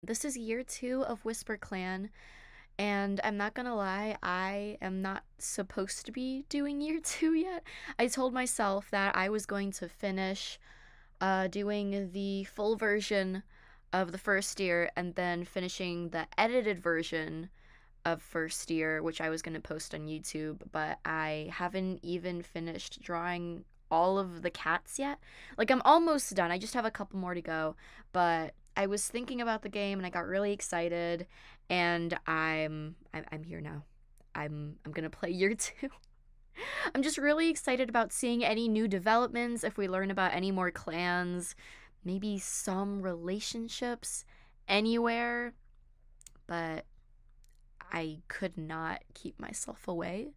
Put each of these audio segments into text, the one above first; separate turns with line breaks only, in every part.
This is year 2 of Whisper Clan, and I'm not gonna lie, I am not supposed to be doing year 2 yet. I told myself that I was going to finish doing the full version of the first year and then finishing the edited version of first year, which I was going to post on YouTube, but I haven't even finished drawing all of the cats yet. Like, I'm almost done. I just have a couple more to go, but I was thinking about the game and I got really excited, and I'm here now. I'm going to play year 2. I'm just really excited about seeing any new developments, if we learn about any more clans, maybe some relationships anywhere, but I could not keep myself away.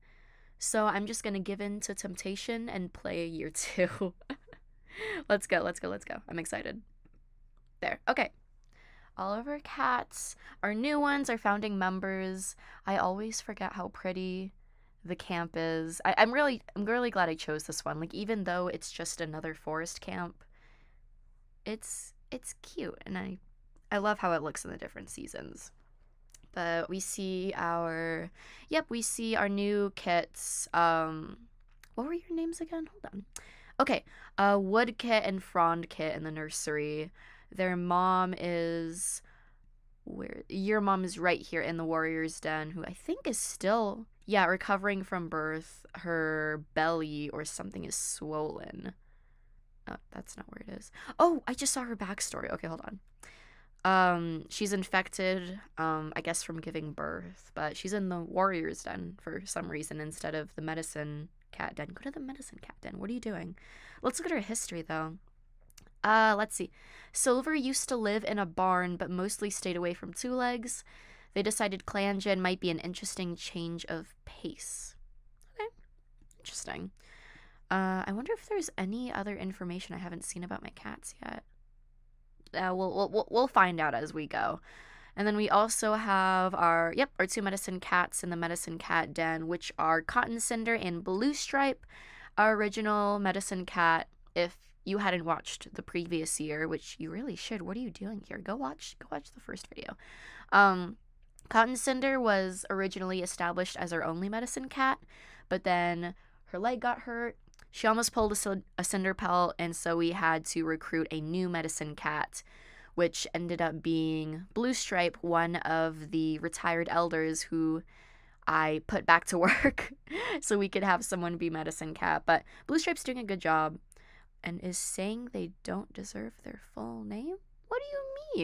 So I'm just gonna give in to temptation and play year 2. Let's go, let's go, let's go. I'm excited. There. Okay. All of our cats, our new ones, our founding members. I always forget how pretty the camp is. I'm really glad I chose this one. Like, even though it's just another forest camp, it's cute, and I love how it looks in the different seasons. But we see we see our new kits. What were your names again? Hold on. Okay, Wood Kit and Frond Kit in the nursery. Their mom is your mom is right here in the warrior's den, who I think is still, yeah, recovering from birth. Her belly or something is swollen. Oh, that's not where it is. Oh, I just saw her backstory. Okay, hold on. She's infected, I guess from giving birth, but she's in the warrior's den for some reason instead of the medicine cat den. Go to the medicine cat den. What are you doing? Let's look at her history, though. Let's see. Silver used to live in a barn, but mostly stayed away from two legs. They decided Clangen might be an interesting change of pace. Okay, interesting. I wonder if there's any other information I haven't seen about my cats yet. We'll find out as we go. And then we also have our two medicine cats in the medicine cat den, which are Cotton Cinder and Blue Stripe. Our original medicine cat, if you hadn't watched the previous year, which you really should. What are you doing here? Go watch the first video. Cotton Cinder was originally established as our only medicine cat, but then her leg got hurt. She almost pulled a cinder pelt, and so we had to recruit a new medicine cat, which ended up being Blue Stripe, one of the retired elders who I put back to work so we could have someone be medicine cat. But Blue Stripe's doing a good job and is saying they don't deserve their full name? What do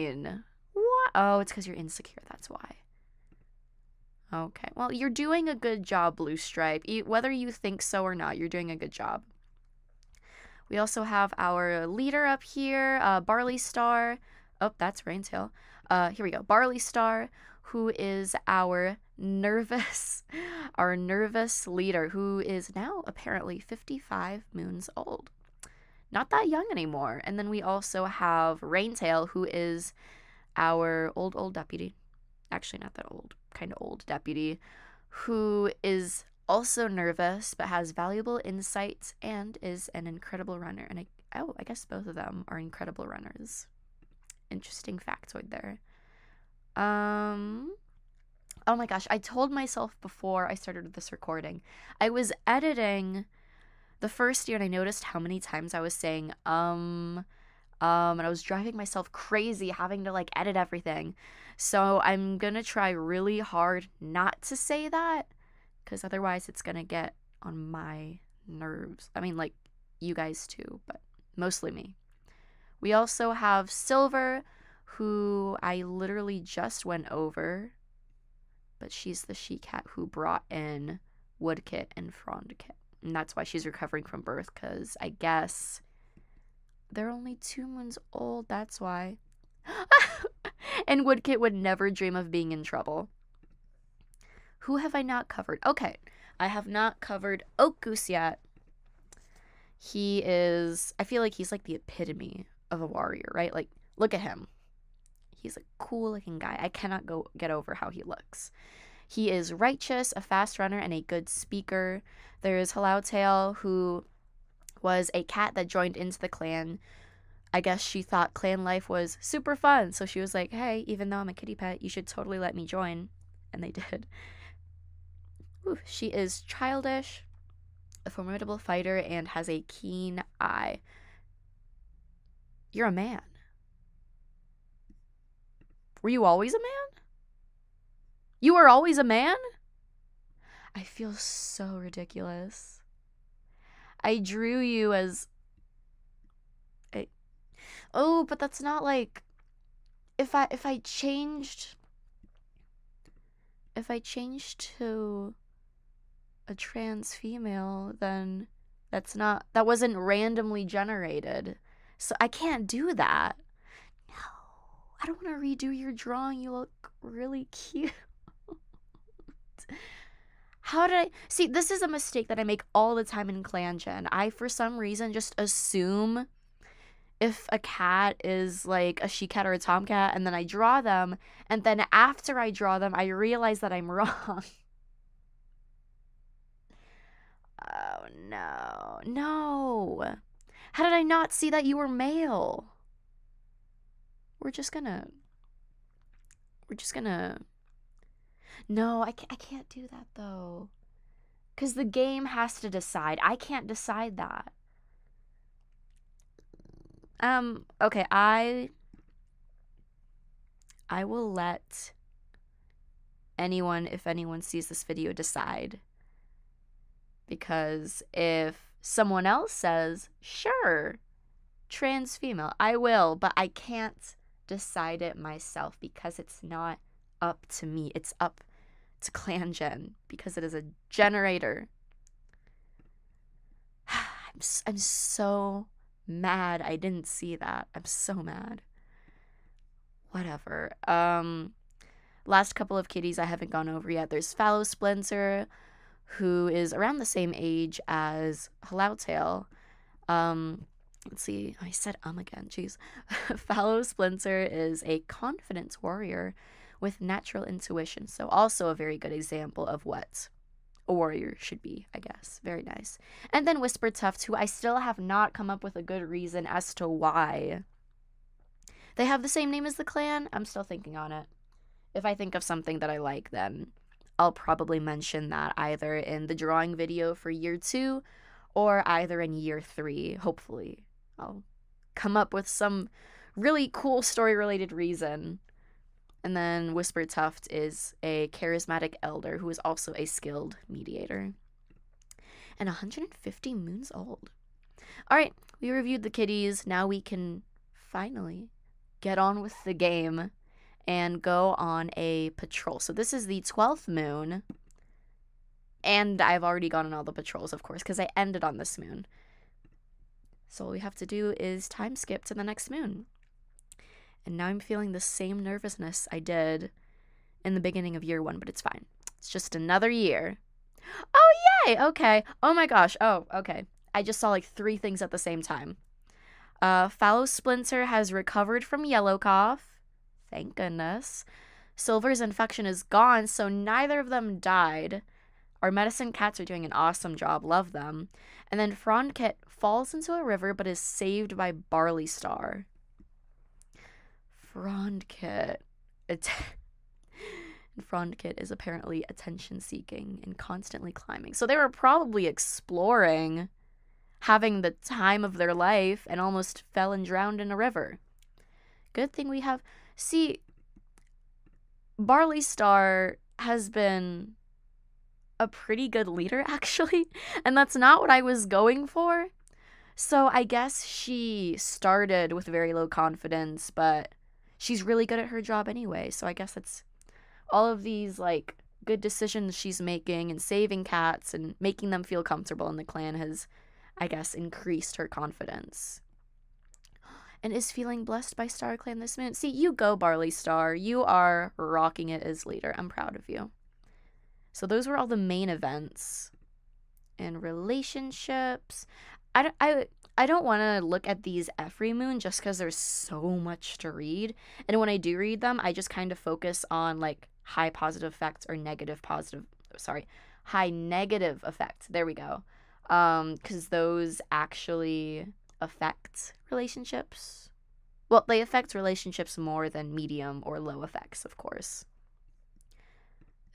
you mean? What? Oh, it's because you're insecure, that's why. Okay, well, you're doing a good job, Blue Stripe. Whether you think so or not, you're doing a good job. We also have our leader up here, Barley Star. Oh, that's Raintail. Here we go. Barley Star, who is our nervous leader, who is now apparently 55 moons old. Not that young anymore. And then we also have Raintail, who is our old deputy. Actually, not that old, kind of old deputy, who is also nervous but has valuable insights and is an incredible runner. And I guess both of them are incredible runners. Interesting factoid there. Oh my gosh, I told myself before I started this recording, I was editing the first year and I noticed how many times I was saying and I was driving myself crazy having to like edit everything. So I'm gonna try really hard not to say that, because otherwise it's gonna get on my nerves. I mean, like, you guys too, but mostly me. We also have Silver, who I literally just went over, but she's the she-cat who brought in Woodkit and Frondkit. And that's why she's recovering from birth, because I guess they're only 2 months old, that's why. And Woodkit would never dream of being in trouble. Who have I not covered? Okay, I have not covered Oak Goose yet. I feel like he's like the epitome of a warrior, right? Like, look at him. He's a cool looking guy. I cannot get over how he looks. He is righteous, a fast runner, and a good speaker. There is Hallow Tail, who was a cat that joined into the clan I guess she thought clan life was super fun. So she was like, hey, even though I'm a kitty pet, you should totally let me join. And they did. Ooh, she is childish, a formidable fighter, and has a keen eye. You're a man. Were you always a man? You were always a man? I feel so ridiculous. I drew you as... Oh, but that's not like... If I changed to a trans female, then that wasn't randomly generated. So I can't do that. No, I don't want to redo your drawing. You look really cute. How did I... See, this is a mistake that I make all the time in Clangen. I, for some reason, just assume if a cat is like a she cat or a tomcat, and then I draw them, and then after I draw them, I realize that I'm wrong. Oh, no. No. How did I not see that you were male? We're just gonna... No, I can't do that, though. Because the game has to decide. I can't decide that. Okay, I will let anyone, if anyone sees this video, decide. Because if someone else says, sure, trans female, I will, but I can't decide it myself because it's not up to me. It's up to Clangen because it is a generator. I'm so mad I didn't see that. I'm so mad. Whatever. Last couple of kitties I haven't gone over yet. There's Fallow Splinter, who is around the same age as Hallowtail. Let's see. I said again. Jeez. Fallow Splinter is a confidence warrior with natural intuition. So also a very good example of what a warrior should be, I guess. Very nice. And then Whisper Tuft, who I still have not come up with a good reason as to why they have the same name as the clan. I'm still thinking on it. If I think of something that I like, then I'll probably mention that either in the drawing video for year 2 or either in year 3. Hopefully, I'll come up with some really cool story-related reason. And then Whisper Tuft is a charismatic elder who is also a skilled mediator. And 150 moons old. Alright, we reviewed the kitties. Now we can finally get on with the game and go on a patrol. So this is the 12th moon. And I've already gone on all the patrols, of course, because I ended on this moon. So all we have to do is time skip to the next moon. And now I'm feeling the same nervousness I did in the beginning of year 1, but it's fine. It's just another year. Oh, yay! Okay. Oh my gosh. Oh, okay. I just saw like 3 things at the same time. Fallow Splinter has recovered from yellow cough. Thank goodness. Silver's infection is gone, so neither of them died. Our medicine cats are doing an awesome job. Love them. And then Frondkit falls into a river but is saved by Barley Star. Frondkit. Frondkit is apparently attention-seeking and constantly climbing. So they were probably exploring, having the time of their life, and almost fell and drowned in a river. Good thing we have... See, Barley Star has been a pretty good leader, actually, and that's not what I was going for. So I guess she started with very low confidence, but she's really good at her job anyway, so I guess it's all of these, like, good decisions she's making and saving cats and making them feel comfortable in the clan has, I guess, increased her confidence. And is feeling blessed by Star Clan this moon. See, you go, Barley Star. You are rocking it as leader. I'm proud of you. So those were all the main events. And relationships. I don't want to look at these every moon just because there's so much to read. And when I do read them, I just kind of focus on, like, high positive effects or high negative effects. There we go. Because those actually affect relationships. Well, they affect relationships more than medium or low effects, of course.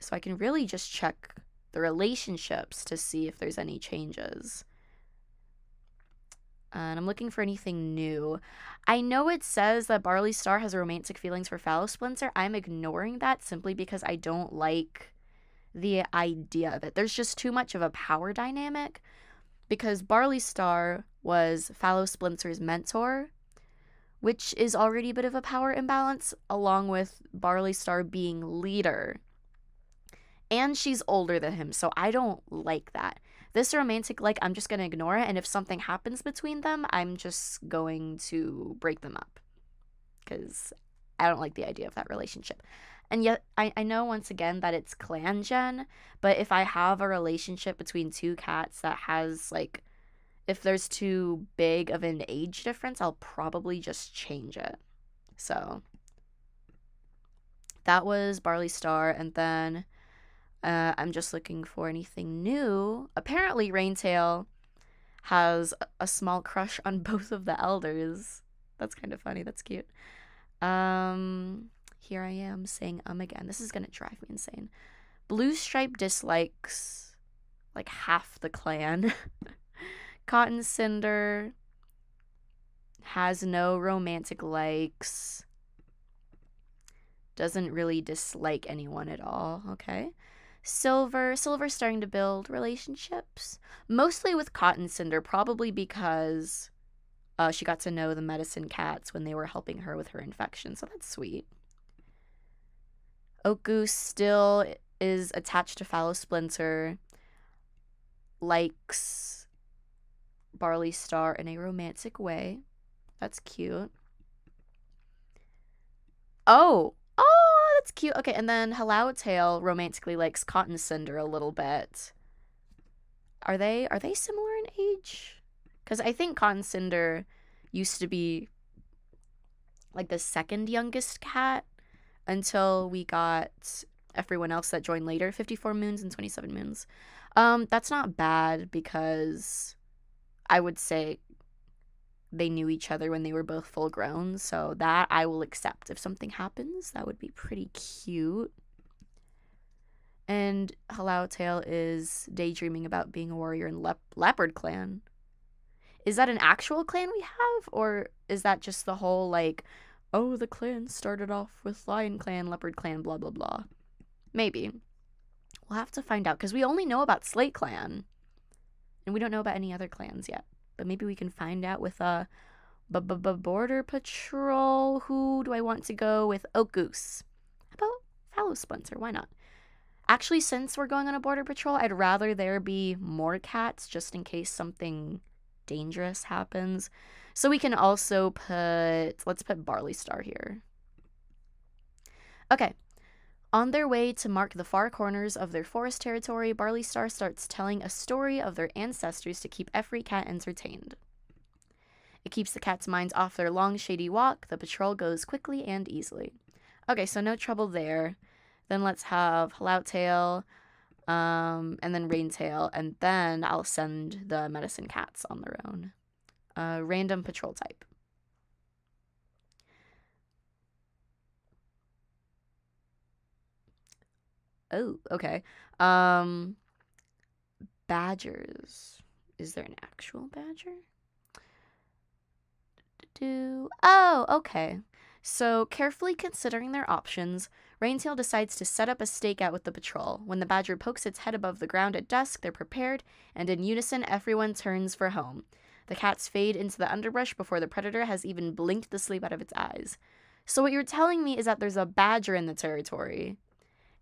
So I can really just check the relationships to see if there's any changes. And I'm looking for anything new. I know it says that Barley Star has romantic feelings for Fallow Splinter. I'm ignoring that simply because I don't like the idea of it. There's just too much of a power dynamic because Barley Star was Fallow Splinter's mentor, which is already a bit of a power imbalance, along with Barley Star being leader. And she's older than him, so I don't like that. This romantic, like, I'm just going to ignore it, and if something happens between them, I'm just going to break them up. Because I don't like the idea of that relationship. And yet, I know, once again, that it's Clangen, but if I have a relationship between two cats that has, like, if there's too big of an age difference, I'll probably just change it. So, that was Barley Star, and then I'm just looking for anything new. Apparently, Raintail has a small crush on both of the elders. That's kind of funny. That's cute. Here I am saying again. This is gonna drive me insane. Blue Stripe dislikes like half the clan. Cotton Cinder has no romantic likes. Doesn't really dislike anyone at all. Okay. Silver's starting to build relationships. Mostly with Cotton Cinder, probably because she got to know the medicine cats when they were helping her with her infection. So that's sweet. Oak Goose still is attached to Fallow Splinter. Likes Barley Star in a romantic way. That's cute. Oh, that's cute. Okay, and then Hallow Tail romantically likes Cotton Cinder a little bit. Are they similar in age? Because I think Cotton Cinder used to be like the second youngest cat until we got everyone else that joined later, 54 moons and 27 moons. That's not bad because I would say they knew each other when they were both full grown, so that I will accept. If something happens, that would be pretty cute. And Hallow Tail is daydreaming about being a warrior in Leopard Clan. Is that an actual clan we have? Or is that just the whole, like, oh, the clan started off with Lion Clan, Leopard Clan, blah, blah, blah? Maybe. We'll have to find out, because we only know about Slate Clan. And we don't know about any other clans yet. But maybe we can find out with Border Patrol. Who do I want to go with? Oak Goose. How about Fallow Splinter? Why not? Actually, since we're going on a Border Patrol, I'd rather there be more cats just in case something dangerous happens. So we can also let's put Barley Star here. Okay. On their way to mark the far corners of their forest territory, Barley Star starts telling a story of their ancestors to keep every cat entertained. It keeps the cats' minds off their long, shady walk. The patrol goes quickly and easily. Okay, so no trouble there. Then let's have Hallow Tail, and then Raintail, and then I'll send the medicine cats on their own. Random patrol type. Oh, okay. Badgers. Is there an actual badger? Oh, okay. So, carefully considering their options, Raintail decides to set up a stakeout with the patrol. When the badger pokes its head above the ground at dusk, they're prepared, and in unison, everyone turns for home. The cats fade into the underbrush before the predator has even blinked the sleep out of its eyes. So what you're telling me is that there's a badger in the territory,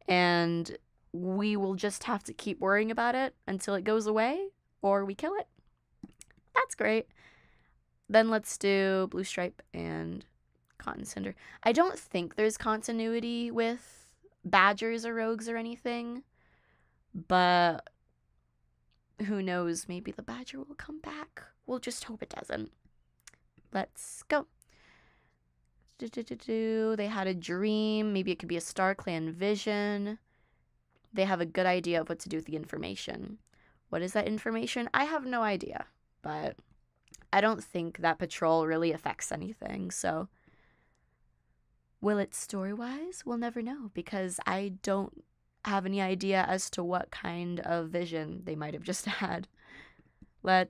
and we will just have to keep worrying about it until it goes away, or we kill it. That's great. Then let's do Blue Stripe and Cotton Cinder. I don't think there's continuity with badgers or rogues or anything, but who knows, maybe the badger will come back. We'll just hope it doesn't. Let's go. They had a dream. Maybe it could be a Star Clan vision. They have a good idea of what to do with the information. What is that information? I have no idea, but I don't think that patrol really affects anything, so Will it story-wise? We'll never know, because I don't have any idea as to what kind of vision they might have just had. I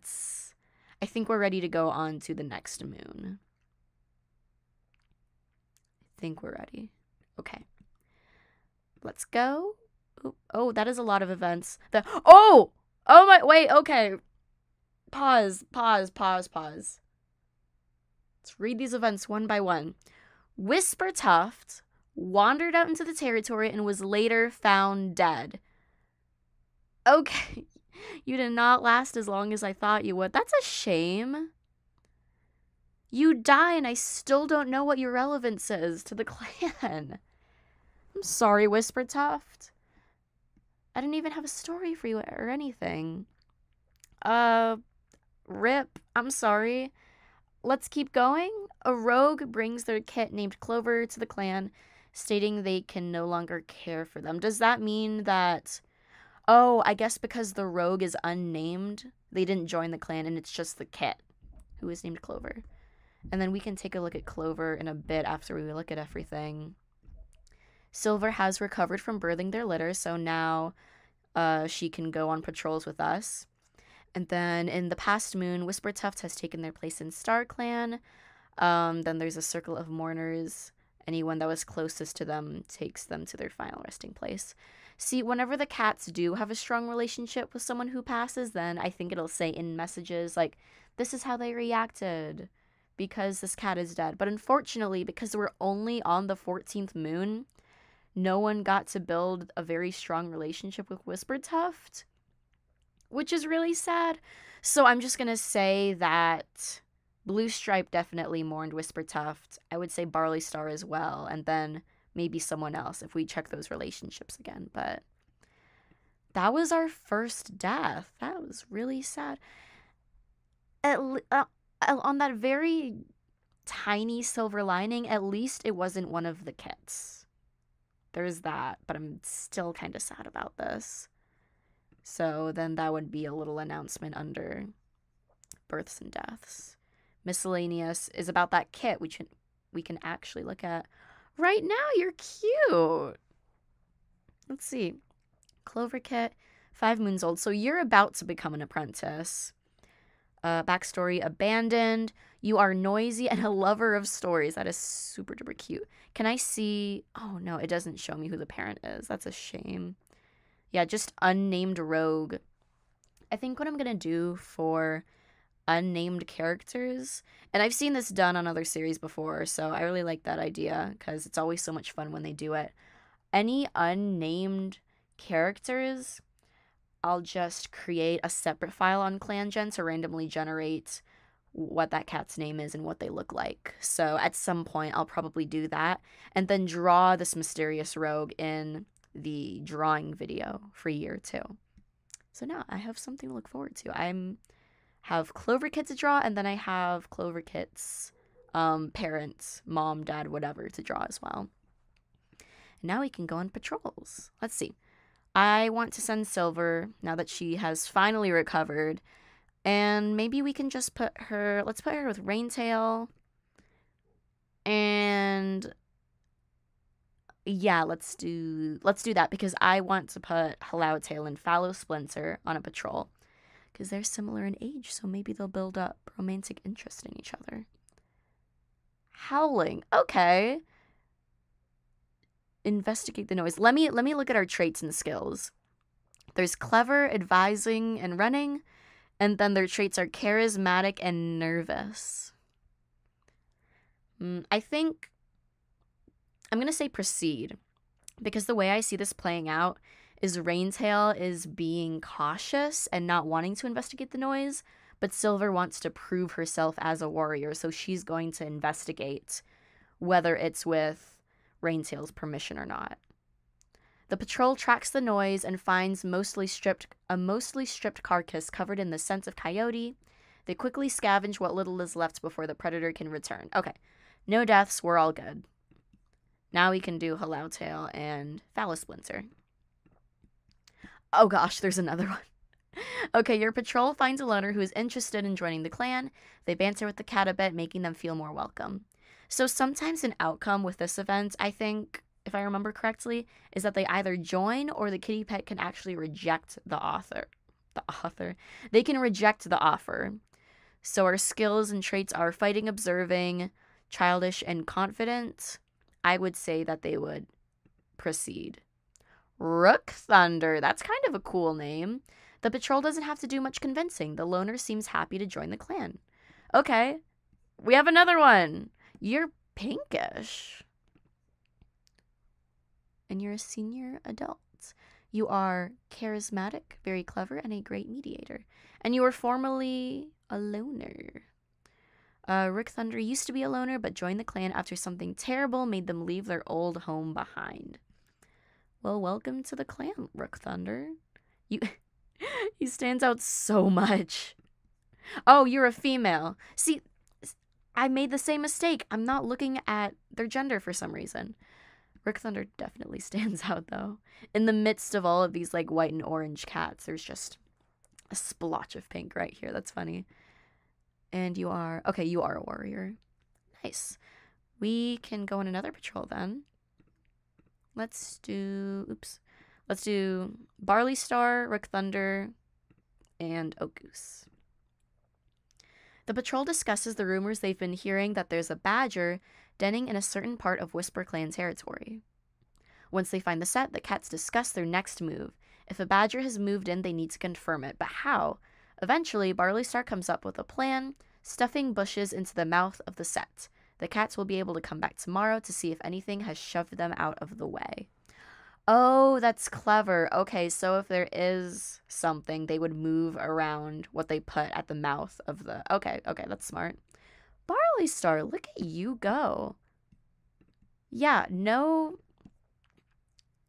think we're ready to go on to the next moon. I think we're ready. Okay. Let's go. Oh, that is a lot of events. Oh my, wait, okay. Pause. Let's read these events one by one. Whispertuft wandered out into the territory and was later found dead. Okay. You did not last as long as I thought you would. That's a shame. You die and I still don't know what your relevance is to the clan. I'm sorry, Whispertuft. I didn't even have a story for you or anything. Rip. I'm sorry. Let's keep going. A rogue brings their kit named Clover to the clan, stating they can no longer care for them. Does that mean that... Oh, I guess because the rogue is unnamed, they didn't join the clan, and it's just the kit who is named Clover. And then we can take a look at Clover in a bit after we look at everything. Silver has recovered from birthing their litter, so now she can go on patrols with us. And then in the past moon, Whispertuft has taken their place in Star Clan. Then there's a circle of mourners. Anyone that was closest to them takes them to their final resting place. See, whenever the cats do have a strong relationship with someone who passes, then I think it'll say in messages, like, this is how they reacted because this cat is dead. But unfortunately, because we're only on the 14th moon, no one got to build a very strong relationship with Whispertuft, which is really sad. So I'm just going to say that Blue Stripe definitely mourned Whispertuft. I would say Barley Star as well, and then maybe someone else if we check those relationships again. But that was our first death. That was really sad. On that very tiny silver lining, at least it wasn't one of the kits. There's that, but I'm still kind of sad about this. So then that would be a little announcement under births and deaths. Miscellaneous is about that kit, which we can actually look at right now. You're cute. Let's see. Clover kit, 5 moons old. So you're about to become an apprentice. Backstory, abandoned. You are noisy and a lover of stories. That is super duper cute. Can I see? Oh no, it doesn't show me who the parent is. That's a shame. Yeah, just unnamed rogue. I think what I'm going to do for unnamed characters, and I've seen this done on other series before, so I really like that idea because it's always so much fun when they do it. Any unnamed characters, I'll just create a separate file on Clangen to randomly generate what that cat's name is and what they look like. So at some point, I'll probably do that and then draw this mysterious rogue in the drawing video for year 2. So now I have something to look forward to. I have Clover Kit to draw, and then I have Clover Kit's parents, mom, dad, whatever, to draw as well. And now we can go on patrols. Let's see. I want to send Silver, now that she has finally recovered, and maybe we can just let's put her with Raintail, and yeah, let's do that, because I want to put Hallowtail and Fallow Splinter on a patrol, because they're similar in age, so maybe they'll build up romantic interest in each other. Howling, okay. Investigate the noise. Let me look at our traits and skills. There's clever, advising, and running, and then their traits are charismatic and nervous. I think I'm going to say proceed, because the way I see this playing out is Raintail is being cautious and not wanting to investigate the noise, but Silver wants to prove herself as a warrior, so she's going to investigate whether it's with Raintail's permission or not. The patrol tracks the noise and finds a mostly stripped carcass covered in the scent of coyote. They quickly scavenge what little is left before the predator can return. Okay, no deaths, we're all good. Now we can do Hallowtail and Fallow Splinter. Oh gosh, there's another one. Okay, your patrol finds a loner who is interested in joining the clan. They banter with the cat a bit, making them feel more welcome. So sometimes an outcome with this event, I think, if I remember correctly, is that they either join or the kitty pet can actually reject the author. The author. They can reject the offer. So our skills and traits are fighting, observing, childish, and confident. I would say that they would proceed. Rook Thunder. That's kind of a cool name. The patrol doesn't have to do much convincing. The loner seems happy to join the clan. Okay. We have another one. You're pinkish. And you're a senior adult. You are charismatic, very clever, and a great mediator. And you were formerly a loner. Rook Thunder used to be a loner, but joined the clan after something terrible made them leave their old home behind. Well, welcome to the clan, Rook Thunder. He stands out so much. Oh, you're a female. See, I made the same mistake. I'm not looking at their gender for some reason. Rook Thunder definitely stands out, though. In the midst of all of these, like, white and orange cats, there's just a splotch of pink right here. That's funny. And you are... Okay, you are a warrior. Nice. We can go on another patrol, then. Let's do... Oops. Let's do Barley Star, Rook Thunder, and Oak Goose. The patrol discusses the rumors they've been hearing that there's a badger denning in a certain part of Whisper Clan territory. Once they find the set, the cats discuss their next move. If a badger has moved in, they need to confirm it. But how? Eventually, Barley Star comes up with a plan, stuffing bushes into the mouth of the set. The cats will be able to come back tomorrow to see if anything has shoved them out of the way. Oh, that's clever. Okay, so if there is something, they would move around what they put at the mouth of the... Okay, that's smart. Barley Star, look at you go. Yeah, no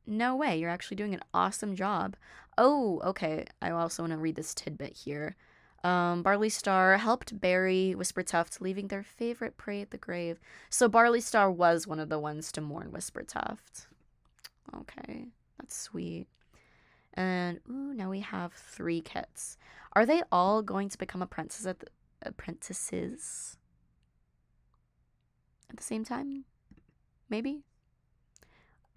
way. You're actually doing an awesome job. Oh, okay. I also want to read this tidbit here. Barley Star helped bury Whispertuft, leaving their favorite prey at the grave. So Barley Star was one of the ones to mourn Whispertuft. Okay, that's sweet. And, ooh, now we have 3 kits. Are they all going to become apprentices at the same time? Maybe?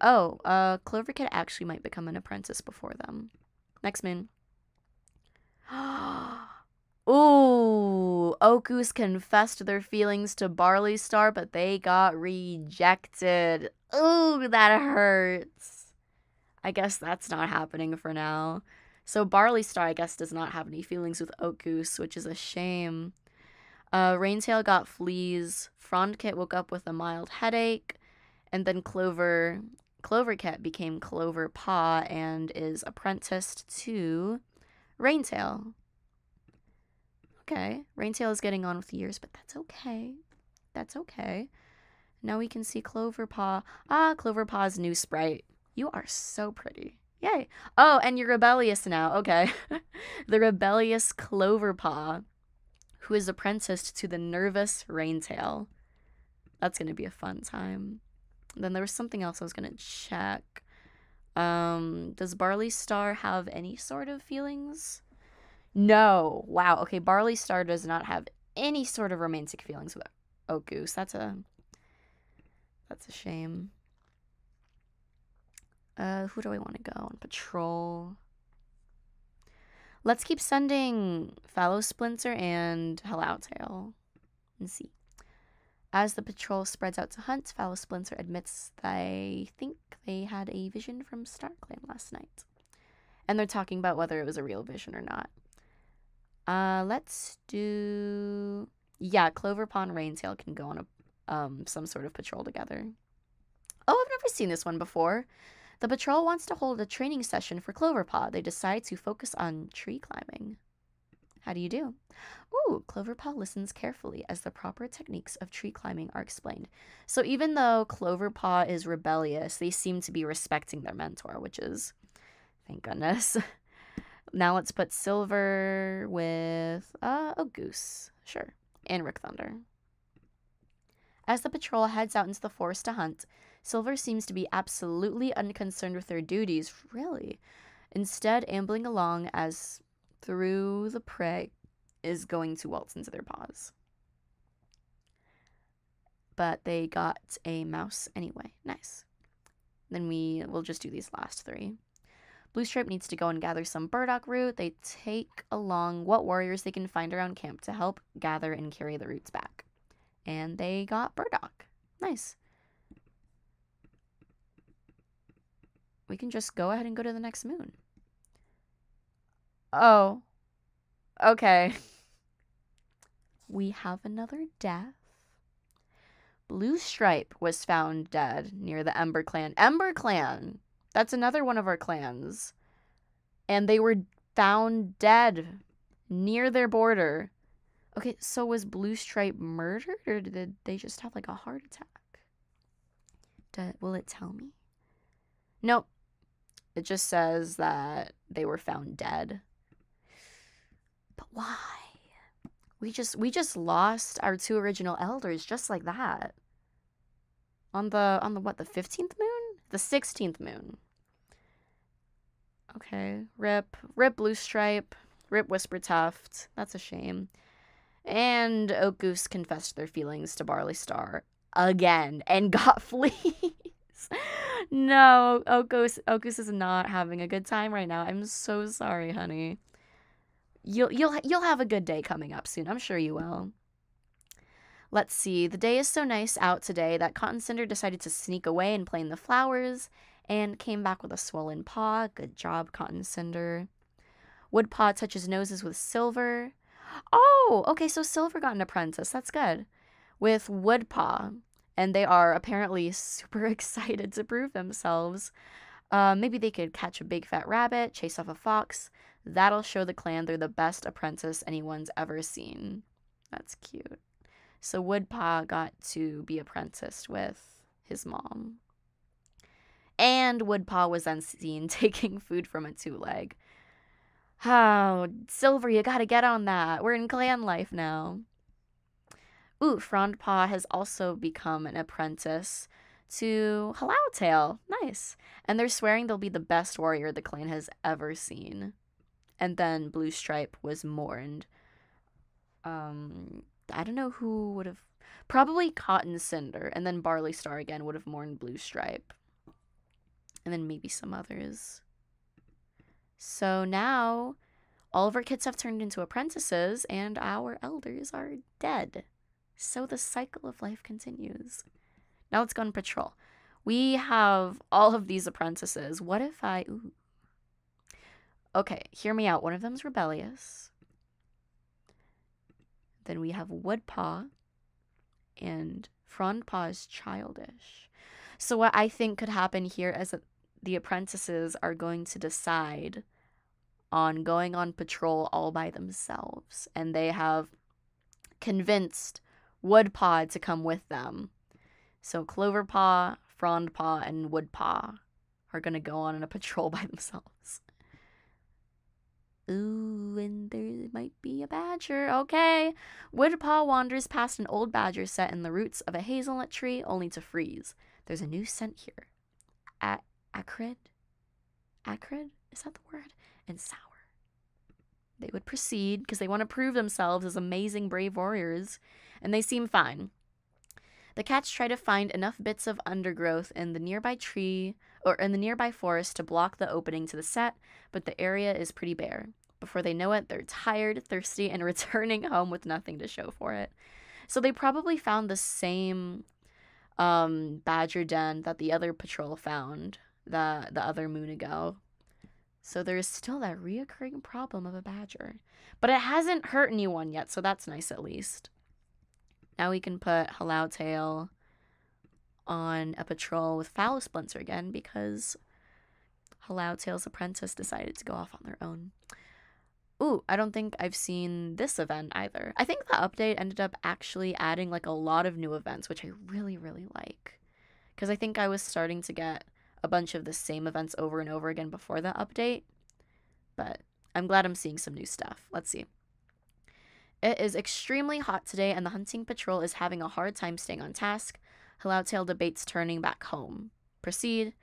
Oh, Clover Kit actually might become an apprentice before them. Next moon. Ooh, Oak Goose confessed their feelings to Barley Star, but they got rejected. Ooh, that hurts. I guess that's not happening for now. So Barley Star, I guess, does not have any feelings with Oak Goose, which is a shame. Raintail got fleas. Frondkit woke up with a mild headache. And then Clovercat became Clover Paw and is apprenticed to Raintail. Okay, Raintail is getting on with years, but that's okay. That's okay. Now we can see Cloverpaw. Ah, Cloverpaw's new sprite. You are so pretty. Yay. Oh, and you're rebellious now. Okay. The rebellious Cloverpaw, who is apprenticed to the nervous Raintail. That's going to be a fun time. Then there was something else I was going to check. Does Barley Star have any sort of feelings? No. Wow. Okay, Barley Star does not have any sort of romantic feelings with Oak Goose. That's a shame. Who do I want to go on patrol? Let's keep sending Fallow Splinter and Hellowtail and see. As the patrol spreads out to hunt, Fallow Splinter admits they think they had a vision from StarClan last night. And they're talking about whether it was a real vision or not. Let's do... Yeah, Cloverpaw and Raintail can go on a some sort of patrol together. Oh, I've never seen this one before. The patrol wants to hold a training session for Cloverpaw. They decide to focus on tree climbing. How do you do? Ooh, Cloverpaw listens carefully as the proper techniques of tree climbing are explained. So even though Cloverpaw is rebellious, they seem to be respecting their mentor, which is, thank goodness. Now let's put Silver with a goose. Sure. And Rook Thunder. As the patrol heads out into the forest to hunt, Silver seems to be absolutely unconcerned with their duties, really. Instead, ambling along as through the prey is going to waltz into their paws. but they got a mouse anyway. Nice. Then we'll just do these last 3. Blue Stripe needs to go and gather some burdock root. They take along what warriors they can find around camp to help gather and carry the roots back. And they got burdock. Nice. We can just go ahead and go to the next moon. Oh. Okay. We have another death. Blue Stripe was found dead near the Ember Clan. Ember Clan! That's another one of our clans. And they were found dead near their border. Okay, so was Blue Stripe murdered, or did they just have like a heart attack? Will it tell me? Nope. It just says that they were found dead. But why? We just lost our 2 original elders just like that. On the what, the 15th moon? The 16th moon. Okay, rip Blue Stripe, rip Whisper Tuft. That's a shame. And Oak Goose confessed their feelings to Barley Star again and got fleas. No, Oak Goose is not having a good time right now. I'm so sorry, honey. You'll have a good day coming up soon. I'm sure you will. Let's see. The day is so nice out today that Cotton Cinder decided to sneak away and play in the flowers and came back with a swollen paw. Good job, Cotton Cinder. Woodpaw touches noses with Silver. Oh, okay, so Silver got an apprentice. That's good. With Woodpaw. And they are apparently super excited to prove themselves. Maybe they could catch a big fat rabbit, chase off a fox. That'll show the clan they're the best apprentice anyone's ever seen. That's cute. So Woodpaw got to be apprenticed with his mom. And Woodpaw was then seen taking food from a 2-leg. Oh, Silver, you gotta get on that. We're in clan life now. Ooh, Frondpaw has also become an apprentice to Hallowtail. Nice. And they're swearing they'll be the best warrior the clan has ever seen. And then Blue Stripe was mourned. I don't know who would have... Probably Cotton Cinder. And then Barley Star again would have mourned Blue Stripe. And then maybe some others. So now, all of our kids have turned into apprentices, and our elders are dead. So the cycle of life continues. Now let's go on patrol. We have all of these apprentices. What if I... Ooh. Okay, hear me out. One of them's rebellious. Then we have Woodpaw. And Frondpaw is childish. So what I think could happen here is that the apprentices are going to decide on going on patrol all by themselves. And they have convinced Woodpaw to come with them. So Cloverpaw, Frondpaw, and Woodpaw are going to go on a patrol by themselves. Ooh, and there might be a badger. Okay. Woodpaw wanders past an old badger set in the roots of a hazelnut tree, only to freeze. There's a new scent here. Acrid? Acrid? Is that the word? And sour. They would proceed, because they want to prove themselves as amazing brave warriors, and they seem fine. The cats try to find enough bits of undergrowth in the nearby tree, or in the nearby forest to block the opening to the set, but the area is pretty bare. Before they know it, they're tired, thirsty, and returning home with nothing to show for it. So they probably found the same badger den that the other patrol found the other moon ago. So there's still that reoccurring problem of a badger. But it hasn't hurt anyone yet, so that's nice at least. Now we can put Hallowtail on a patrol with Foul Splinter again, because Hallowtail's apprentice decided to go off on their own. Ooh, I don't think I've seen this event either. I think the update ended up actually adding like a lot of new events, which I really, really like. Because I think I was starting to get a bunch of the same events over and over again before the update. But I'm glad I'm seeing some new stuff. Let's see. It is extremely hot today, and the hunting patrol is having a hard time staying on task. Hallowtail debates turning back home. Proceed.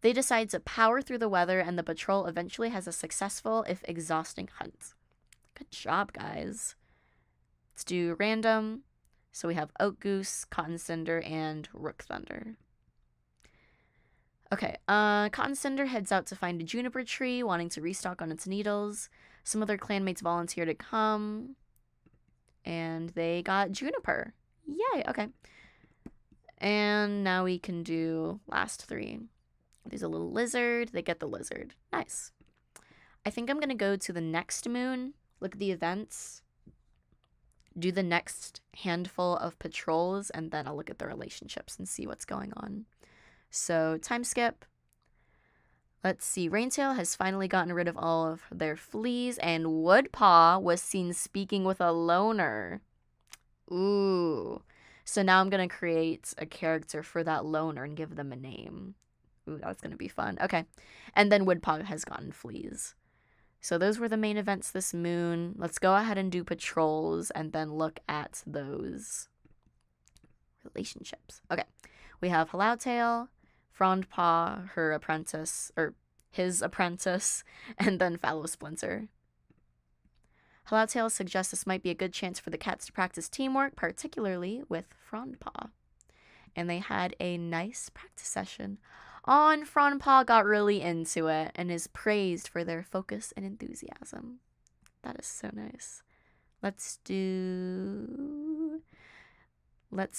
They decide to power through the weather, and the patrol eventually has a successful, if exhausting, hunt. Good job, guys. Let's do random. So we have Oak Goose, Cotton Cinder, and Rook Thunder. Okay, Cotton Cinder heads out to find a juniper tree, wanting to restock on its needles. Some of their clanmates volunteer to come, and they got juniper. Yay, okay. And now we can do last three. There's a little lizard. They get the lizard. Nice. I think I'm going to go to the next moon, look at the events, do the next handful of patrols, and then I'll look at the relationships and see what's going on. So, time skip. Let's see. Raintail has finally gotten rid of all of their fleas, and Woodpaw was seen speaking with a loner. Ooh. So now I'm going to create a character for that loner and give them a name. Ooh, that's going to be fun. Okay. And then Woodpaw has gotten fleas. So those were the main events this moon. Let's go ahead and do patrols and then look at those relationships. Okay. We have Hallowtail, Frondpaw, her apprentice, or his apprentice, and then Fallow Splinter. Hallowtail suggests this might be a good chance for the cats to practice teamwork, particularly with Frondpaw. And they had a nice practice session. And Frondpaw got really into it and is praised for their focus and enthusiasm. That is so nice. Let's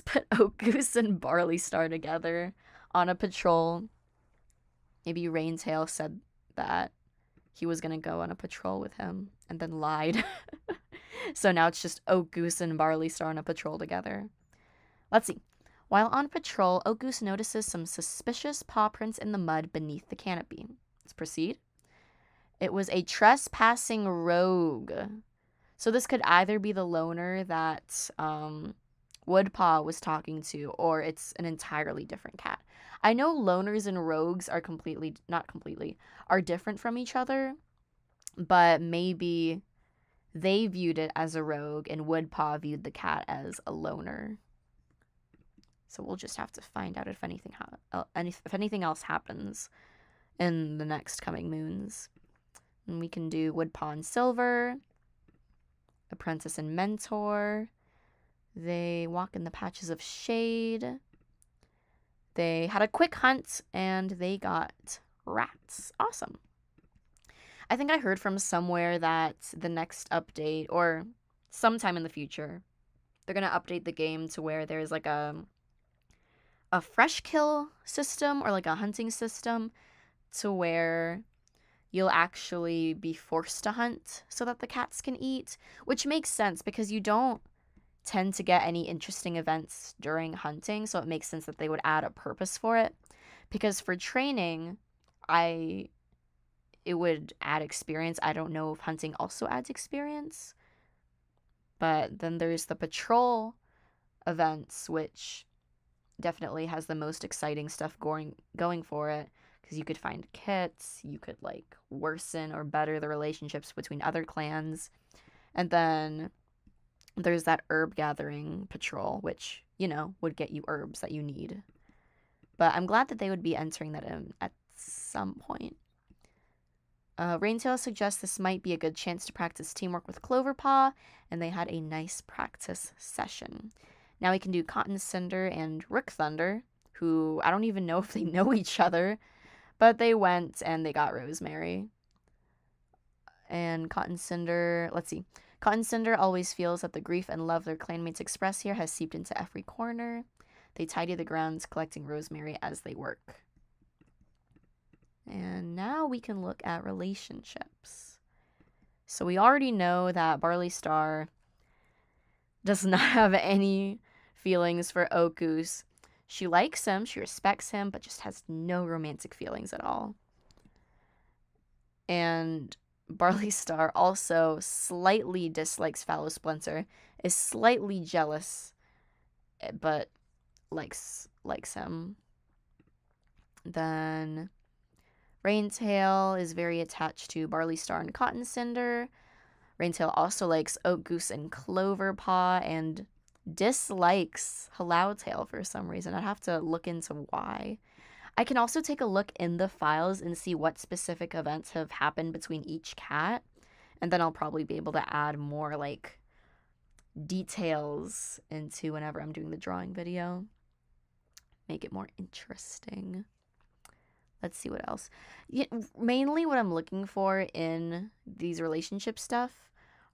put Oak Goose and Barley Star together on a patrol. Maybe Raintail said that he was going to go on a patrol with him and then lied. So now it's just Oak Goose and Barley Star on a patrol together. Let's see. While on patrol, Oak Goose notices some suspicious paw prints in the mud beneath the canopy. Let's proceed. It was a trespassing rogue. So this could either be the loner that Woodpaw was talking to, or it's an entirely different cat. I know loners and rogues are are different from each other, but maybe they viewed it as a rogue and Woodpaw viewed the cat as a loner. So we'll just have to find out if anything else happens in the next coming moons. And we can do Woodpaw and Silver, Apprentice and Mentor. They walk in the patches of shade. They had a quick hunt and they got rats. Awesome. I think I heard from somewhere that the next update, or sometime in the future, they're going to update the game to where there's like a fresh kill system or like a hunting system to where you'll actually be forced to hunt so that the cats can eat, which makes sense because you don't tend to get any interesting events during hunting, so it makes sense that they would add a purpose for it. Because for training, it would add experience. I don't know if hunting also adds experience. But then there's the patrol events, which definitely has the most exciting stuff going for it, because you could find kits, you could like worsen or better the relationships between other clans. And then there's that herb gathering patrol, which, you know, would get you herbs that you need. But I'm glad that they would be entering that in at some point. Raintail suggests this might be a good chance to practice teamwork with Cloverpaw, and they had a nice practice session. Now we can do Cotton Cinder and Rook Thunder, who I don't even know if they know each other, but they went and they got Rosemary. And Cotton Cinder, let's see. Cotton Cinder always feels that the grief and love their clanmates express here has seeped into every corner. They tidy the grounds, collecting rosemary as they work. And now we can look at relationships. So we already know that Barley Star does not have any feelings for Oak Goose. She likes him, she respects him, but just has no romantic feelings at all. And Barley Star also slightly dislikes Fallow Splinter, is slightly jealous, but likes him. Then Raintail is very attached to Barley Star and Cotton Cinder. Raintail also likes Oak Goose and Cloverpaw and dislikes Hallowtail for some reason. I'd have to look into why. I can also take a look in the files and see what specific events have happened between each cat. And then I'll probably be able to add more like details into whenever I'm doing the drawing video. Make it more interesting. Let's see what else. Yeah, mainly what I'm looking for in these relationship stuff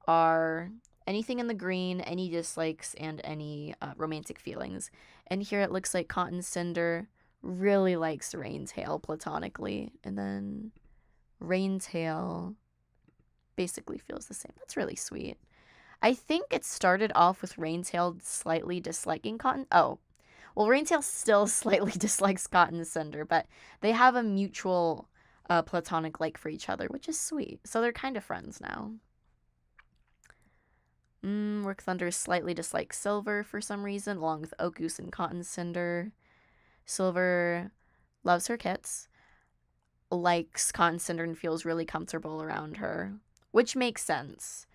are anything in the green, any dislikes, and any romantic feelings. And here it looks like Cotton Cinder really likes Raintail platonically. And then Raintail basically feels the same. That's really sweet. I think it started off with Raintail slightly disliking Cotton. Oh, well, Raintail still slightly dislikes Cotton Cinder, but they have a mutual platonic like for each other, which is sweet. So they're kind of friends now. Rook Thunder slightly dislikes Silver for some reason, along with Oak-Goose and Cotton Cinder. Silver loves her kits, likes Cotton Cinder, and feels really comfortable around her, which makes sense.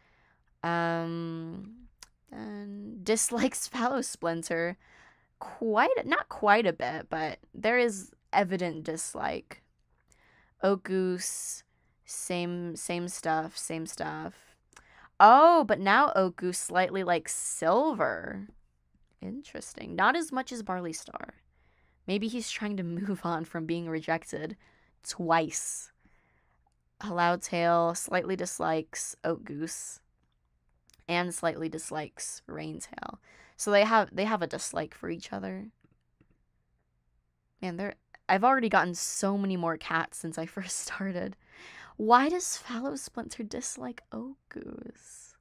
And dislikes Fallow Splinter not quite a bit, but there is evident dislike. Oak-Goose, same stuff. Oh, but now Oak-Goose slightly likes Silver. Interesting. Not as much as Barley Star. Maybe he's trying to move on from being rejected twice. Hallowtail slightly dislikes Oak-Goose and slightly dislikes Raintail. So they have a dislike for each other. Man, I've already gotten so many more cats since I first started. Why does Fallow Splinter dislike Oak-Goose?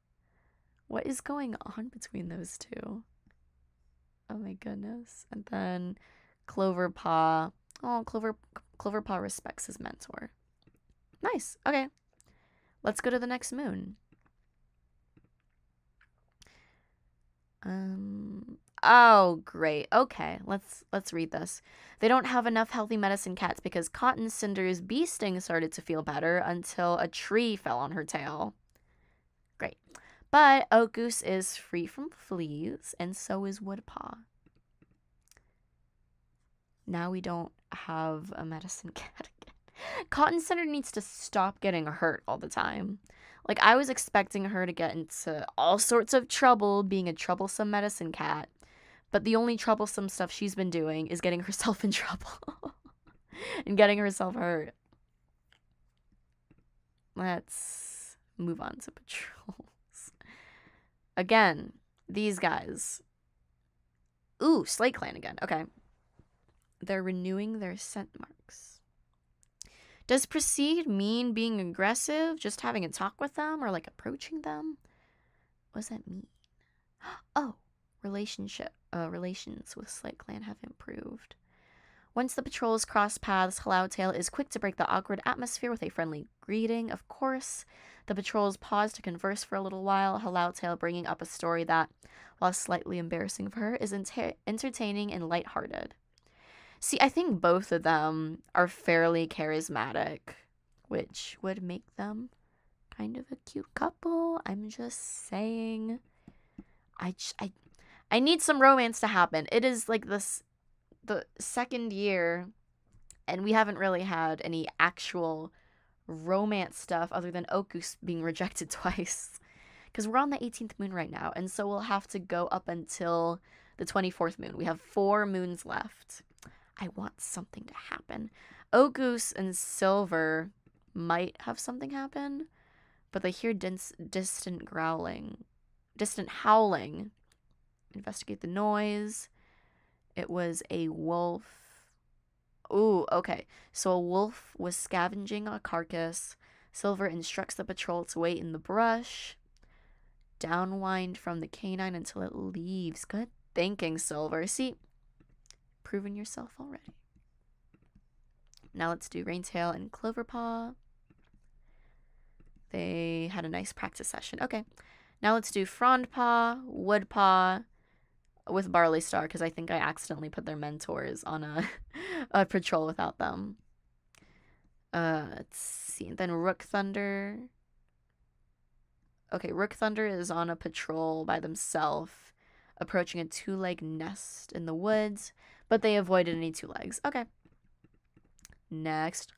What is going on between those two? Oh my goodness. And then Cloverpaw. Oh, Cloverpaw respects his mentor. Nice. Okay. Let's go to the next moon. Oh, great. Okay, let's read this. They don't have enough healthy medicine cats because Cotton Cinder's bee sting started to feel better until a tree fell on her tail. Great. But Oak-Goose is free from fleas, and so is Woodpaw. Now we don't have a medicine cat again. Cotton Cinder needs to stop getting hurt all the time. Like, I was expecting her to get into all sorts of trouble being a troublesome medicine cat, but the only troublesome stuff she's been doing is getting herself in trouble and getting herself hurt. Let's move on to patrols. Again, these guys. Ooh, Slate Clan again. Okay. They're renewing their scent marks. Does proceed mean being aggressive, just having a talk with them, or like approaching them? What does that mean? Oh, relations with Slate Clan have improved. Once the patrols cross paths, Hallowtail is quick to break the awkward atmosphere with a friendly greeting. Of course, the patrols pause to converse for a little while, Hallowtail bringing up a story that, while slightly embarrassing for her, is entertaining and lighthearted. See, I think both of them are fairly charismatic, which would make them kind of a cute couple. I'm just saying. I need some romance to happen. It is like the second year, and we haven't really had any actual romance stuff other than Oak-Goose being rejected twice. Because we're on the 18th moon right now, and so we'll have to go up until the 24th moon. We have 4 moons left. I want something to happen. Oak-Goose and Silver might have something happen, but they hear distant howling. Investigate the noise. It was a wolf. Ooh, okay. So a wolf was scavenging a carcass. Silver instructs the patrol to wait in the brush. Downwind from the canine until it leaves. Good thinking, Silver. See, proven yourself already. Now let's do Raintail and Cloverpaw. They had a nice practice session. Okay. Now let's do Frondpaw, Woodpaw with Barley Star, because I think I accidentally put their mentors on a patrol without them. Let's see. Then Rook Thunder. Okay, Rook Thunder is on a patrol by themselves, approaching a 2-leg nest in the woods, but they avoided any 2 legs. Okay. Next.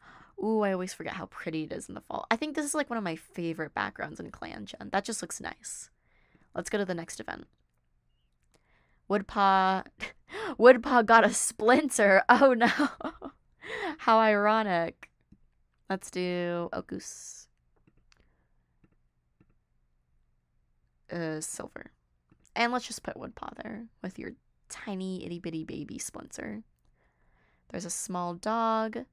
Ooh, I always forget how pretty it is in the fall. I think this is like one of my favorite backgrounds in Clangen. That just looks nice. Let's go to the next event. Woodpaw Woodpaw got a splinter. Oh no. How ironic. Let's do Okus. Silver. And let's just put Woodpaw there with your tiny itty bitty baby splinter. There's a small dog.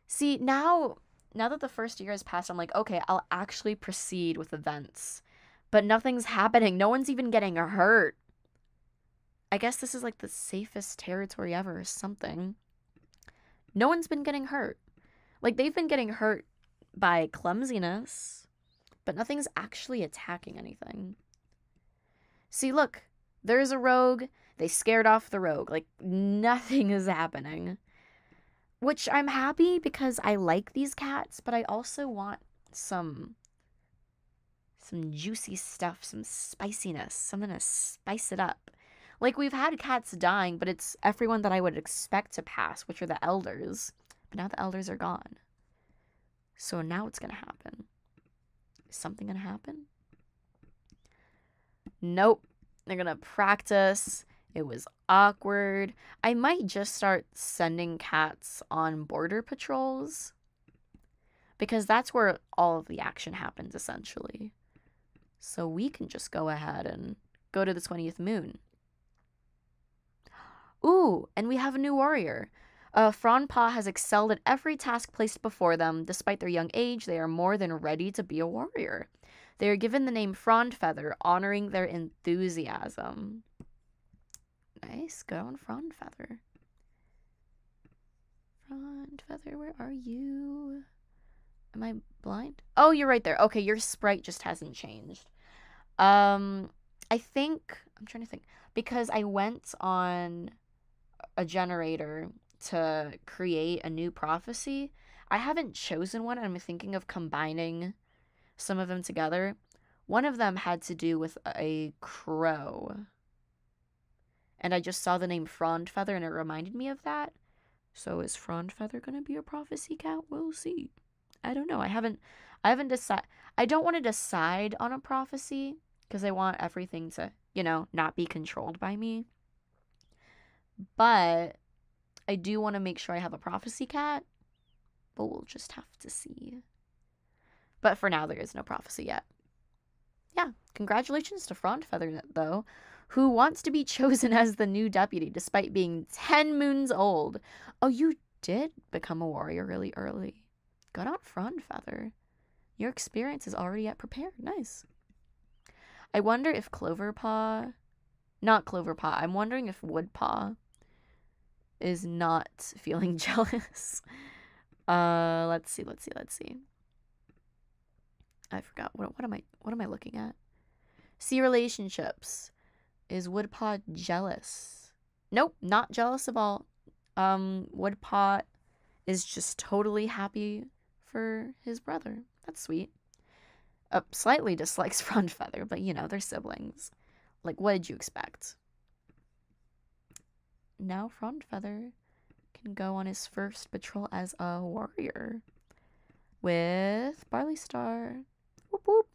See, now that the first year has passed, I'm like, okay, I'll actually proceed with events. But nothing's happening. No one's even getting hurt. I guess this is like the safest territory ever or something. No one's been getting hurt. Like, they've been getting hurt by clumsiness, but nothing's actually attacking anything. See, look, there's a rogue. They scared off the rogue. Like, nothing is happening. Which I'm happy because I like these cats, but I also want some juicy stuff, some spiciness, something to spice it up. Like, we've had cats dying, but it's everyone that I would expect to pass, which are the elders. But now the elders are gone. So now what's going to happen? Is something going to happen? Nope. They're going to practice. It was awkward. I might just start sending cats on border patrols. Because that's where all of the action happens, essentially. So we can just go ahead and go to the 20th moon. Ooh, and we have a new warrior. Franpa has excelled at every task placed before them. Despite their young age, they are more than ready to be a warrior. They are given the name Frondfeather, honoring their enthusiasm. Nice, go on Frondfeather. Frondfeather, where are you? Am I blind? Oh, you're right there. Okay, your sprite just hasn't changed. I think, I'm trying to think, because I went on a generator to create a new prophecy. I haven't chosen one. I'm thinking of combining some of them together. One of them had to do with a crow. And I just saw the name Frondfeather and it reminded me of that. So is Frondfeather going to be a prophecy cat? We'll see. I don't know. I haven't decided. I don't want to decide on a prophecy because I want everything to, you know, not be controlled by me. But I do want to make sure I have a prophecy cat. But we'll just have to see. But for now, there is no prophecy yet. Yeah, congratulations to Frondfeather, though, who wants to be chosen as the new deputy despite being 10 moons old. Oh, you did become a warrior really early. Good on Frondfeather. Your experience is already yet prepared. Nice. I wonder if not Cloverpaw, I'm wondering if Woodpaw is not feeling jealous. Let's see. I forgot. What am I looking at? See relationships. Is Woodpaw jealous? Nope, not jealous at all. Woodpaw is just totally happy for his brother. That's sweet. Slightly dislikes Frondfeather, but you know, they're siblings. Like, what did you expect? Now Frondfeather can go on his first patrol as a warrior with Barley Star. Whoop whoop.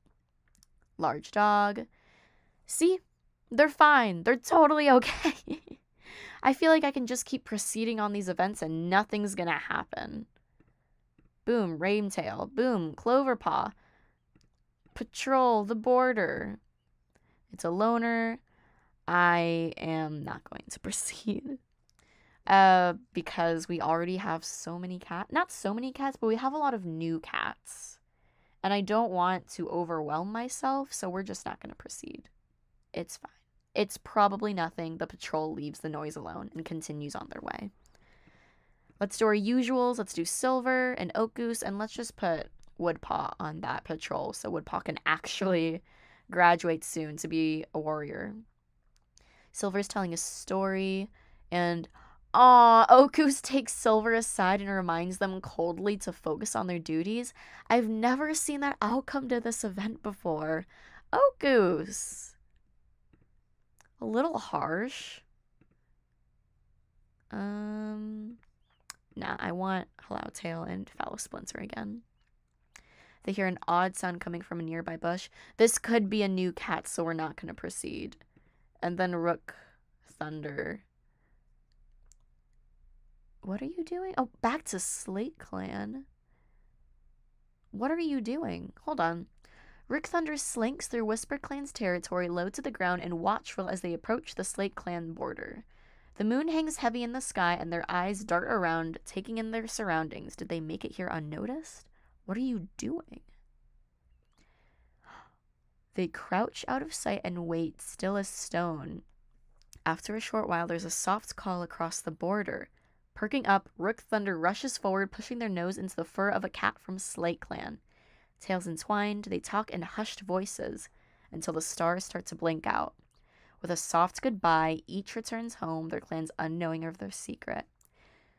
Large dog. See? They're fine. They're totally okay. I feel like I can just keep proceeding on these events and nothing's gonna happen. Boom, Raintail. Boom, Cloverpaw. Patrol the border. It's a loner. I am not going to proceed. Because we already have so many cats. Not so many cats, but we have a lot of new cats. And I don't want to overwhelm myself, so we're just not going to proceed. It's fine. It's probably nothing. The patrol leaves the noise alone and continues on their way. Let's do our usuals. Let's do Silver and Oak Goose, and let's just put Woodpaw on that patrol so Woodpaw can actually graduate soon to be a warrior. Silver's telling a story, and Oak Goose takes Silver aside and reminds them coldly to focus on their duties. I've never seen that outcome to this event before. Oak Goose. A little harsh. Nah, I want Hallow Tail and Fallow Splinter again. They hear an odd sound coming from a nearby bush. This could be a new cat, so we're not going to proceed. And then Rook Thunder. What are you doing? Oh, back to Slate Clan. What are you doing? Hold on. Rook Thunder slinks through Whisper Clan's territory, low to the ground and watchful as they approach the Slate Clan border. The moon hangs heavy in the sky, and their eyes dart around, taking in their surroundings. Did they make it here unnoticed? What are you doing? They crouch out of sight and wait, still as stone. After a short while, there's a soft call across the border. Perking up, Rook Thunder rushes forward, pushing their nose into the fur of a cat from Slate Clan. Tails entwined, they talk in hushed voices until the stars start to blink out. With a soft goodbye, each returns home, their clans unknowing of their secret.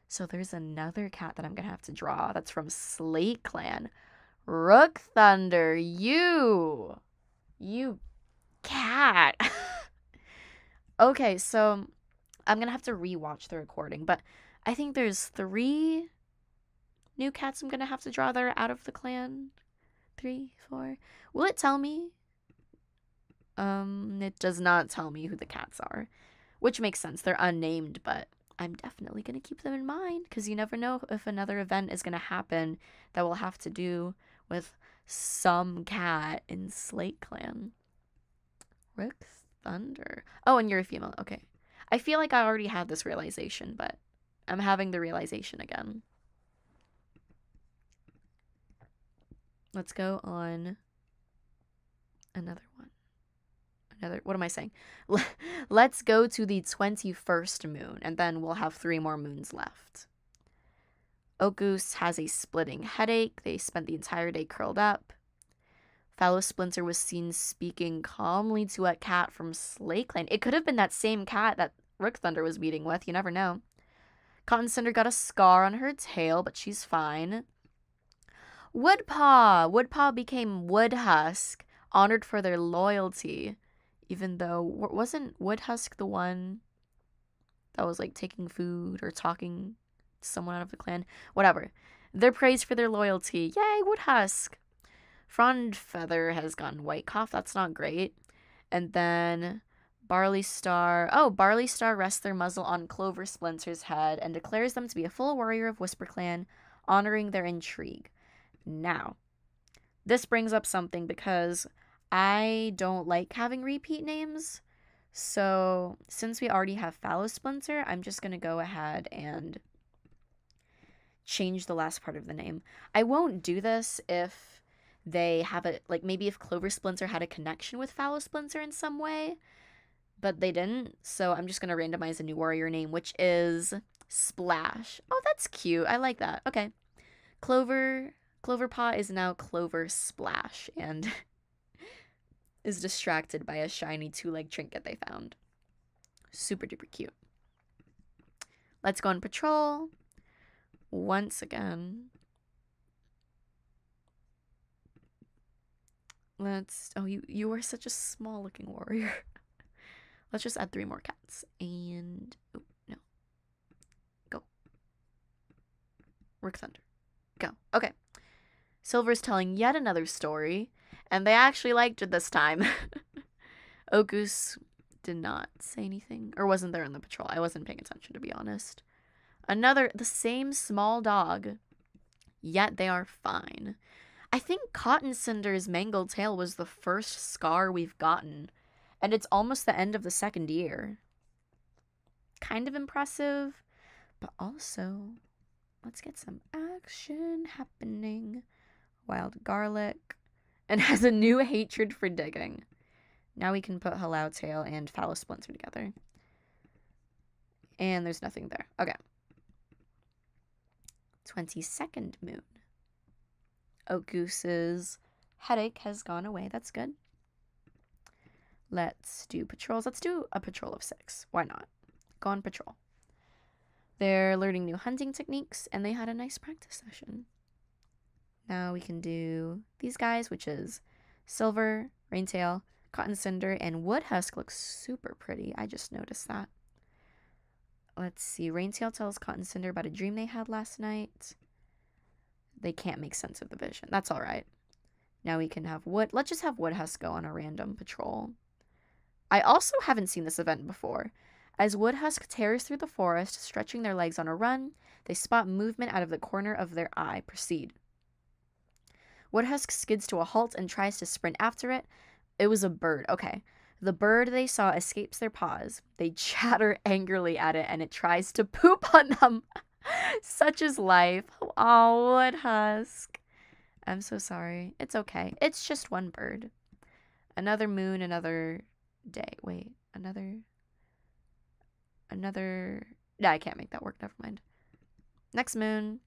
So there's another cat that I'm going to have to draw. That's from Slate Clan. Rook Thunder, you cat. Okay, so I'm going to have to rewatch the recording, but I think there's 3 new cats I'm going to have to draw that are out of the clan. 3, 4. Will it tell me? It does not tell me who the cats are, which makes sense. They're unnamed, but I'm definitely going to keep them in mind because you never know if another event is going to happen that will have to do with some cat in Slate Clan. Rook Thunder. Oh, and you're a female. Okay. I feel like I already had this realization, but I'm having the realization again. Let's go on another one. What am I saying? Let's go to the 21st moon, and then we'll have 3 more moons left. Ogoose has a splitting headache. They spent the entire day curled up. Fallow Splinter was seen speaking calmly to a cat from Slate Clan. It could have been that same cat that Rook Thunder was meeting with. You never know. Cotton Cinder got a scar on her tail, but she's fine. Woodpaw became Woodhusk, honored for their loyalty. Even though, wasn't Woodhusk the one that was like taking food or talking to someone out of the clan? Whatever. They're praised for their loyalty. Yay, Woodhusk. Frond Feather has gone white cough. That's not great. And then Barley Star rests their muzzle on Clover Splinter's head and declares them to be a full warrior of Whisper Clan, honoring their intrigue. Now, this brings up something because I don't like having repeat names. So since we already have Fallow Splinter, I'm just going to go ahead and change the last part of the name. I won't do this if they have a, like maybe if Clover Splinter had a connection with Fallow Splinter in some way, but they didn't. So I'm just going to randomize a new warrior name, which is Splash. Oh, that's cute. I like that. Okay. Cloverpaw is now Clover Splash and is distracted by a shiny 2-leg trinket they found. Super duper cute. Let's go on patrol once again. You are such a small looking warrior. Let's just add 3 more cats. And, oh, no. Go. Rook Thunder. Go. Okay. Silver's telling yet another story, and they actually liked it this time. Ogoose did not say anything, or wasn't there in the patrol. I wasn't paying attention, to be honest. The same small dog, yet they are fine. I think Cotton Cinder's mangled tail was the first scar we've gotten, and it's almost the end of the 2nd year. Kind of impressive, but also, let's get some action happening. Wild Garlic, and has a new hatred for digging. Now we can put Hallow Tail and Fallow Splinter together. And there's nothing there. Okay. 22nd moon. Oatgoose's headache has gone away. That's good. Let's do patrols. Let's do a patrol of 6. Why not? Go on patrol. They're learning new hunting techniques, and they had a nice practice session. Now we can do these guys, which is Silver, Raintail, Cotton Cinder, and Woodhusk looks super pretty. I just noticed that. Let's see. Raintail tells Cotton Cinder about a dream they had last night. They can't make sense of the vision. That's all right. Now we can have Wood. Let's just have Woodhusk go on a random patrol. I also haven't seen this event before. As Woodhusk tears through the forest, stretching their legs on a run, they spot movement out of the corner of their eye. Proceed. Woodhusk skids to a halt and tries to sprint after it. It was a bird. Okay. The bird they saw escapes their paws. They chatter angrily at it, and it tries to poop on them. Such is life. Oh, Woodhusk. I'm so sorry. It's okay. It's just one bird. Another moon, another day. Wait, another... Yeah, I can't make that work. Never mind. Next moon.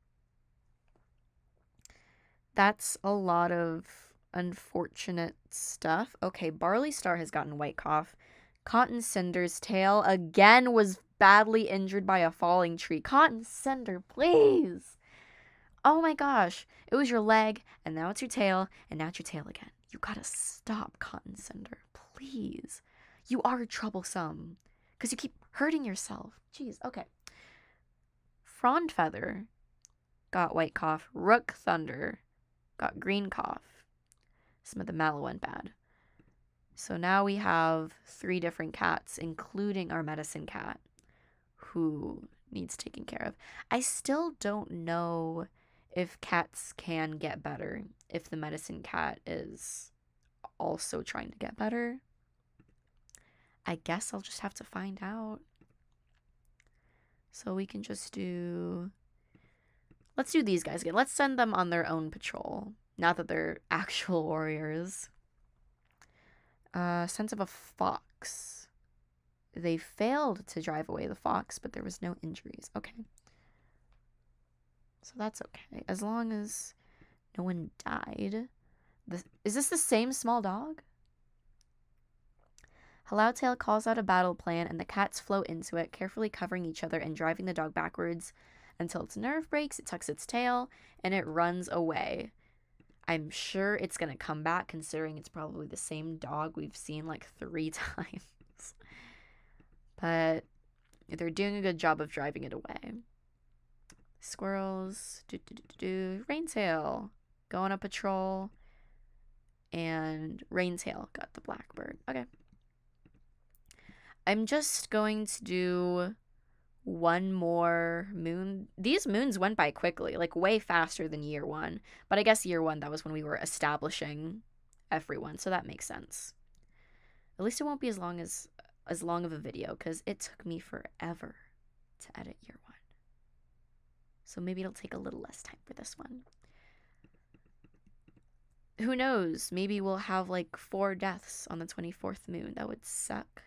That's a lot of unfortunate stuff. Okay, Barley Star has gotten white cough. Cotton Cinder's tail again was badly injured by a falling tree. Cotton Cinder, please. Oh my gosh. It was your leg, and now it's your tail, and now it's your tail again. You gotta stop, Cotton Cinder. Please. You are troublesome. Because you keep hurting yourself. Jeez, okay. Frond Feather got white cough. Rook Thunder got green cough. Some of the mallow went bad. So now we have 3 different cats, including our medicine cat, who needs taking care of. I still don't know if cats can get better if the medicine cat is also trying to get better. I guess I'll just have to find out. So we can just do... Let's do these guys again. Let's send them on their own patrol. Not that they're actual warriors. Sense of a fox. They failed to drive away the fox, but there was no injuries. Okay. So that's okay. As long as no one died. Is this the same small dog? Hollowtail calls out a battle plan, and the cats flow into it, carefully covering each other and driving the dog backwards until its nerve breaks, it tucks its tail, and it runs away. I'm sure it's going to come back, considering it's probably the same dog we've seen like 3 times. But they're doing a good job of driving it away. Squirrels, Raintail, go on a patrol, and Raintail got the blackbird. Okay. I'm just going to do one more moon. These moons went by quickly, like way faster than year 1. But I guess year 1, that was when we were establishing everyone, so that makes sense. At least it won't be as long of a video, because it took me forever to edit year 1. So maybe it'll take a little less time for this one. Who knows? Maybe we'll have like 4 deaths on the 24th moon. That would suck.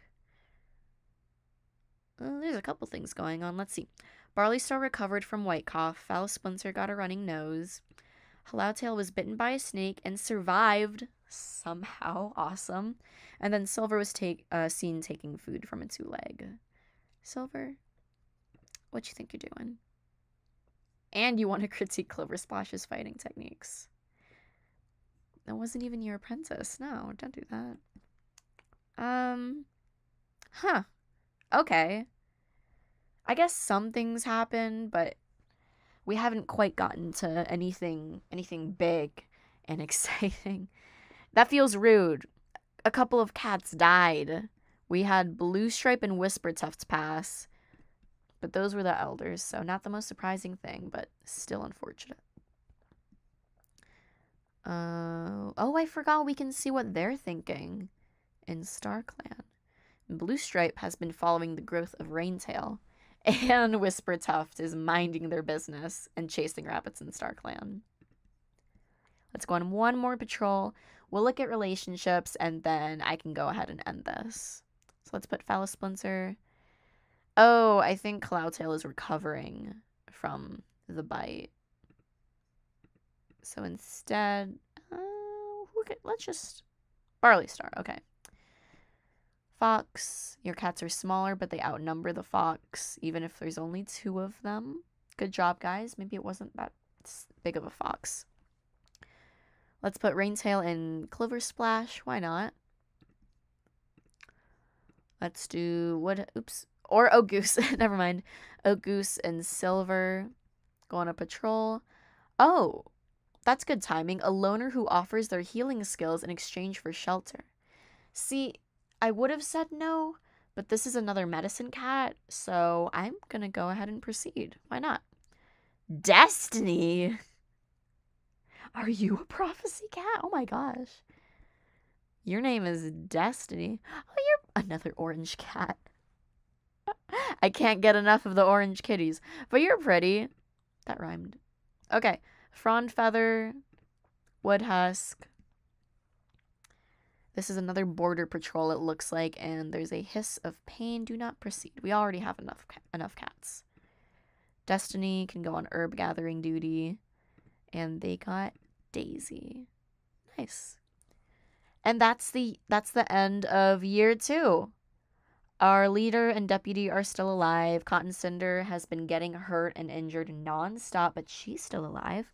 There's a couple things going on. Let's see. Barley Star recovered from white cough. Foul Splinter got a running nose. Hollowtail was bitten by a snake and survived somehow. Awesome. And then Silver was seen taking food from its 2-leg. Silver, what you think you're doing? And you want to critique Clover Splash's fighting techniques. That wasn't even your apprentice. No, don't do that. Huh. Okay. I guess some things happen, but we haven't quite gotten to anything big and exciting. That feels rude. A couple of cats died. We had Blue Stripe and Whisper Tufts pass, but those were the elders, so not the most surprising thing, but still unfortunate. Oh, I forgot we can see what they're thinking in StarClan. Blue Stripe has been following the growth of Raintail, and Whisper Tuft is minding their business and chasing rabbits in StarClan. Let's go on one more patrol. We'll look at relationships, and then I can go ahead and end this. So let's put Foul Splinter. Oh, I think Cloudtail is recovering from the bite. So instead, let's just... Barley Star, okay. Fox, your cats are smaller, but they outnumber the fox, even if there's only 2 of them. Good job, guys. Maybe it wasn't that big of a fox. Let's put Raintail and Clover Splash. Why not? Let's do or Goose. Never mind. Goose and Silver go on a patrol. Oh, that's good timing. A loner who offers their healing skills in exchange for shelter. See, I would have said no, but this is another medicine cat, so I'm gonna go ahead and proceed. Why not? Destiny! Are you a prophecy cat? Oh my gosh. Your name is Destiny. Oh, you're another orange cat. I can't get enough of the orange kitties. But you're pretty. That rhymed. Okay. Frond Feather, Wood Husk. This is another border patrol, it looks like, and there's a hiss of pain. Do not proceed. We already have enough cats. Destiny can go on herb gathering duty. And they got Daisy. Nice. And that's the end of year 2. Our leader and deputy are still alive. Cotton Cinder has been getting hurt and injured nonstop, but she's still alive.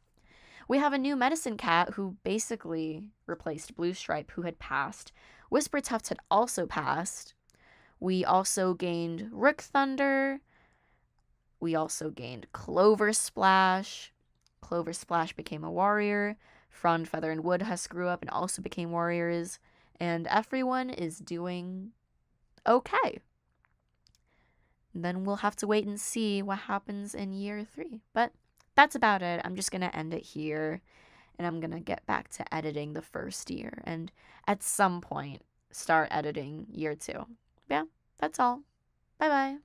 We have a new medicine cat who basically replaced Blue Stripe, who had passed. Whisper Tuft had also passed. We also gained Rook Thunder. We also gained Clover Splash. Clover Splash became a warrior. Frond Feather and Wood Husk grew up and also became warriors. And everyone is doing okay. Then we'll have to wait and see what happens in year 3. But that's about it. I'm just going to end it here. And I'm going to get back to editing the first year. And at some point, start editing year 2. Yeah, that's all. Bye-bye.